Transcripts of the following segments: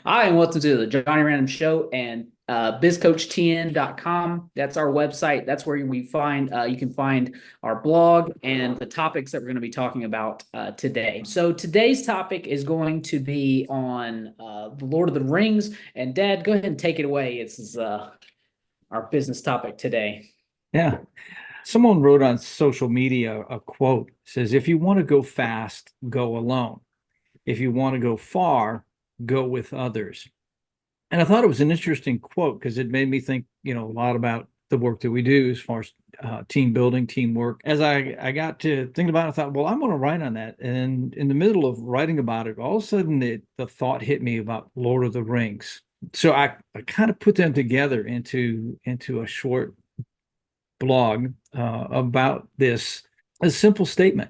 Hi, and welcome to the Johnny Random Show and bizcoachtn.com. That's our website. That's where we find you can find our blog and the topics that we're going to be talking about today. So today's topic is going to be on the Lord of the Rings. And Dad, go ahead and take it away. It's our business topic today. Yeah. Someone wrote on social media a quote says, if you want to go fast, go alone. If you want to go far, go with others. And I thought it was an interesting quote because it made me think, a lot about the work that we do as far as team building, teamwork. As I got to thinking about it, I thought, well, I'm going to write on that. And in the middle of writing about it, all of a sudden the thought hit me about Lord of the Rings. So I kind of put them together into a short blog about this, a simple statement,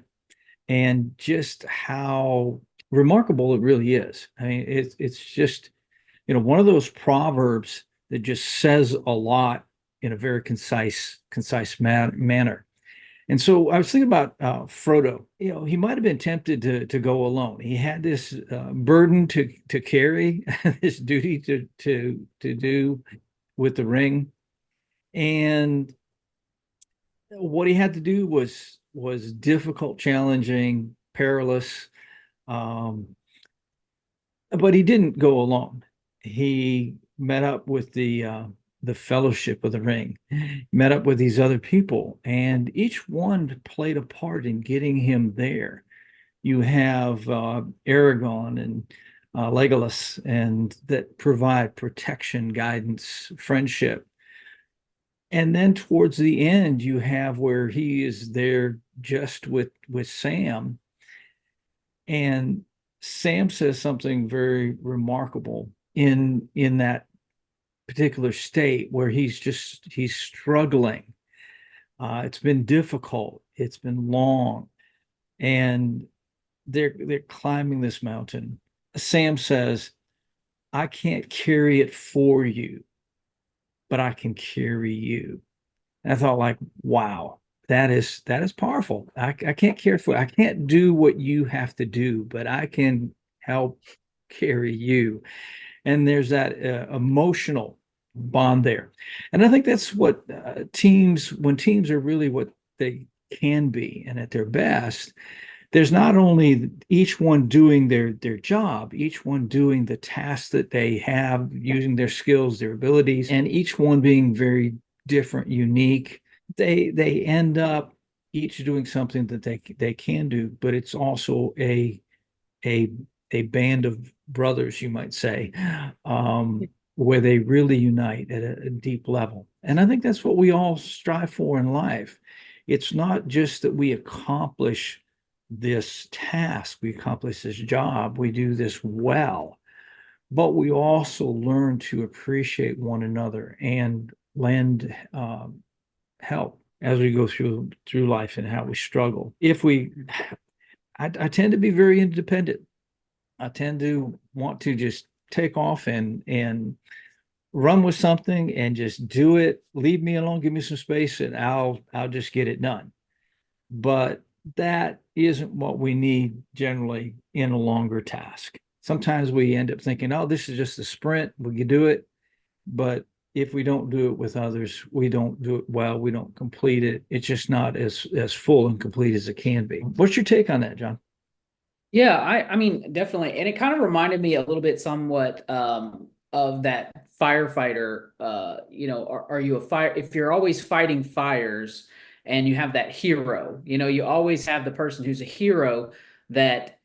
and just how remarkable it really is. I mean, it's just, one of those proverbs that just says a lot in a very concise manner. And so I was thinking about Frodo. He might have been tempted to go alone. He had this burden to carry, this duty to do with the ring, and what he had to do was difficult, challenging, perilous. Um, but he didn't go alone. He met up with the Fellowship of the Ring, met up with these other people, and each one played a part in getting him there. You have Aragorn and Legolas, and that provide protection, guidance, friendship. And then towards the end, you have where he is there just with Sam, and Sam says something very remarkable in that particular state where he's struggling. It's been difficult. It's been long, and they're climbing this mountain. Sam says, "I can't carry it for you, but I can carry you." And I thought, like, wow, that is powerful. I can't care for, I can't do what you have to do, but I can help carry you. And there's that emotional bond there. And I think that's what when teams are really what they can be and at their best, there's not only each one doing their job, each one doing the tasks that they have, using their skills, their abilities, and each one being very different, unique. They end up each doing something that they can do, but it's also a a band of brothers, you might say, where they really unite at a deep level. And I think that's what we all strive for in life. It's not just that we accomplish this task, we accomplish this job, we do this well, but we also learn to appreciate one another and lend help as we go through life and how we struggle. I tend to be very independent. I tend to want to just take off and run with something and just do it. Leave me alone, give me some space, and I'll just get it done. But that isn't what we need generally in a longer task. Sometimes we end up thinking, oh, this is just a sprint, we can do it. But if we don't do it with others, we don't do it well, we don't complete it. It's just not as full and complete as it can be. What's your take on that, John? Yeah, I mean, definitely. And it kind of reminded me a little bit somewhat of that firefighter. Are you a fire? If you're always fighting fires and you have that hero, you always have the person who's a hero that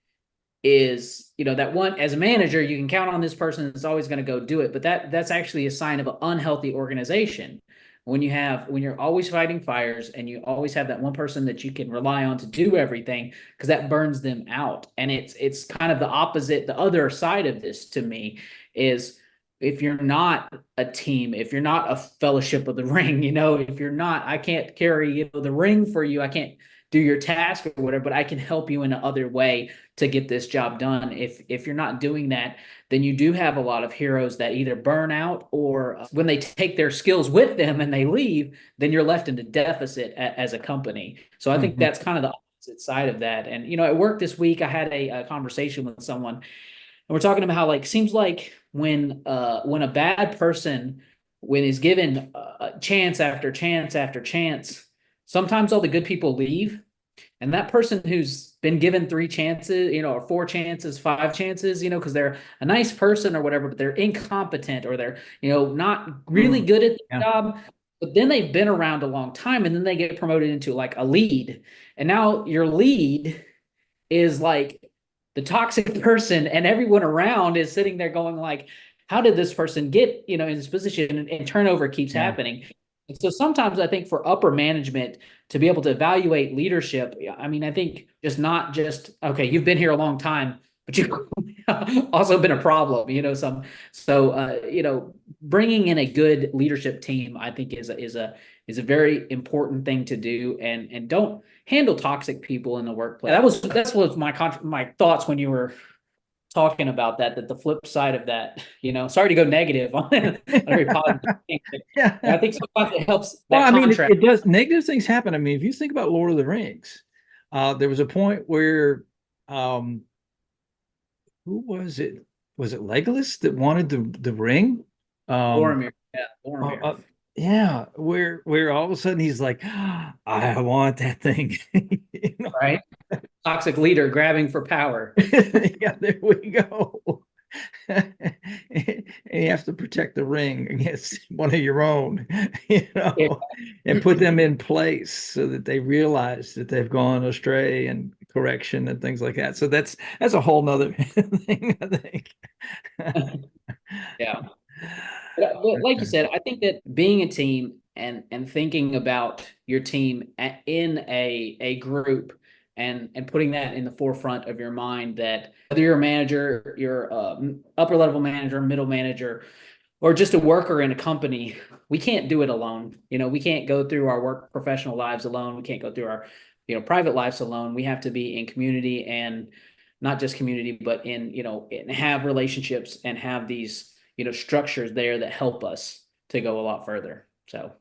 is, that one as a manager, you can count on this person that's always going to go do it. But that's actually a sign of an unhealthy organization. When you're always fighting fires and you always have that one person that you can rely on to do everything, because that burns them out. And it's kind of the opposite. The other side of this to me is, if you're not a team, if you're not a fellowship of the ring, if you're not, I can't carry, the ring for you. I can't do your task or whatever, but I can help you in another way to get this job done. If you're not doing that, then you do have a lot of heroes that either burn out, or when they take their skills with them and they leave, then you're left in a deficit as a company. So I think Mhm. that's kind of the opposite side of that. And at work this week, I had a conversation with someone, and we're talking about how, like, seems like when a bad person, when is given chance after chance after chance, sometimes all the good people leave, and that person who's been given three chances, or four chances, five chances, because they're a nice person or whatever, but they're incompetent, or they're, not really Mm, good at the yeah. job. But then they've been around a long time, and then they get promoted into like a lead. And now your lead is like the toxic person, and everyone around is sitting there going like, how did this person get, in this position? And turnover keeps Yeah. happening. And so sometimes I think for upper management to be able to evaluate leadership, I mean, I think just not just, okay, you've been here a long time, but you've also been a problem, bringing in a good leadership team, I think is a very important thing to do, and don't handle toxic people in the workplace. That's what my thoughts when you were talking about that the flip side of that, sorry to go negative on a very positive thing, but I Yeah. think sometimes it helps Well, that I mean, it, contrast. it does negative things happen. I mean, if you think about Lord of the Rings, there was a point where um who was it? Was it Legolas that wanted the ring? Um Boromir, yeah, uh, Boromir, uh, yeah, where all of a sudden he's like, I want that thing. You know? right? Toxic leader grabbing for power. Yeah, there we go. And you have to protect the ring against one of your own, Yeah, and put them in place so that they realize that they've gone astray, and correction and things like that. So that's a whole nother thing, I think. yeah. But like you said, I think that being a team and thinking about your team in a group, and putting that in the forefront of your mind, that whether you're a manager, you're upper level manager, middle manager, or just a worker in a company, we can't do it alone. We can't go through our work professional lives alone. We can't go through our, private lives alone. We have to be in community, and not just community, but and have relationships, and have these, structures there that help us to go a lot further. So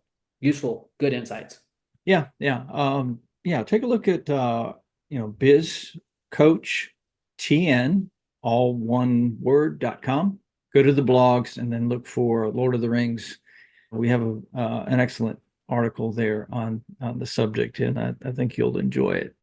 useful, good insights. Yeah, yeah. Yeah, take a look at Biz Coach TN, all one word.com. Go to the blogs and then look for Lord of the Rings. We have an excellent article there on the subject, and I think you'll enjoy it.